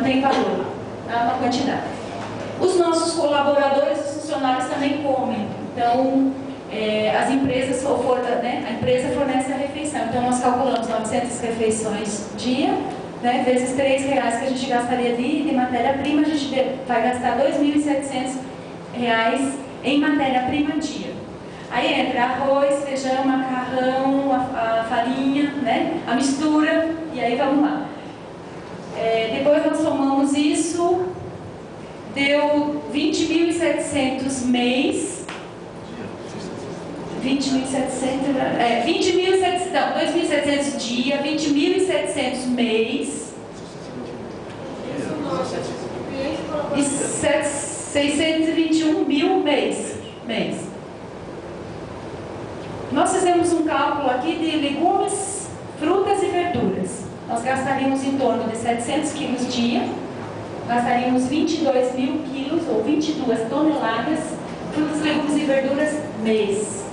tem valor, tá? Uma quantidade. Os nossos colaboradores, os funcionários também comem. Então, as empresas, né, a empresa fornece a refeição. Então, nós calculamos 900 refeições dia, né, vezes R$3 que a gente gastaria de matéria-prima, a gente vai gastar R$2.700 em matéria-prima dia. Aí entra arroz, feijão, macarrão, a farinha, né, a mistura, e aí vamos lá. Depois nós somamos isso, deu 20.700 mês, 20.700, não, 2.700 dia, 20.700 mês, e 621 mil mês. Nós fizemos um cálculo aqui de legumes, frutas e verduras. Nós gastaríamos em torno de 700 quilos dia, gastaríamos 22 mil quilos ou 22 toneladas, frutas, legumes e verduras mês.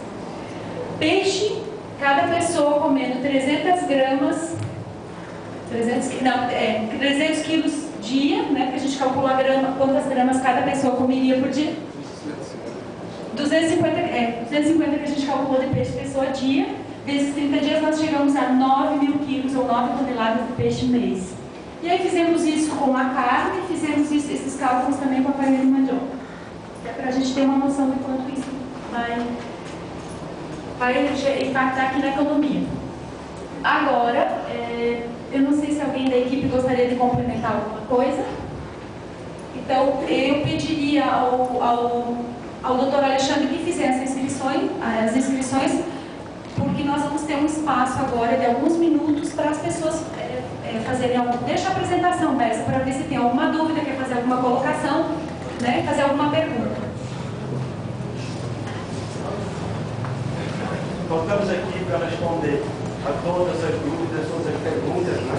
Peixe, cada pessoa comendo 300 gramas, 300 quilos dia, né, que a gente calcula quantas gramas cada pessoa comeria por dia. 250 que a gente calculou de peixe pessoa dia. Desses 30 dias nós chegamos a 9 mil quilos ou 9 toneladas de peixe mês. E aí fizemos isso com a carne, fizemos esses cálculos também com a farinha de mandioca. Para a gente ter uma noção de quanto isso vai impactar aqui na economia. Agora, eu não sei se alguém da equipe gostaria de complementar alguma coisa. Então, eu pediria ao Dr. Alexandre que fizesse as inscrições, porque nós vamos ter um espaço agora de alguns minutos para as pessoas fazerem deixa a apresentação, Bessa, para ver se tem alguma dúvida, quer fazer alguma colocação, né, fazer alguma pergunta. Nós estamos aqui para responder a todas as dúvidas, todas as perguntas, né?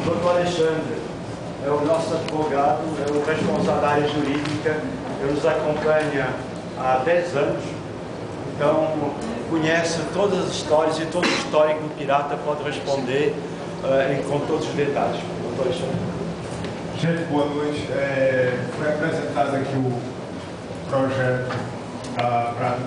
O Dr. Alexandre é o nosso advogado, é o responsável da área jurídica, ele nos acompanha há 10 anos, então conhece todas as histórias e todo o histórico do pirata, pode responder com todos os detalhes. Dr. Alexandre. Gente, boa noite. Foi apresentado aqui o projeto para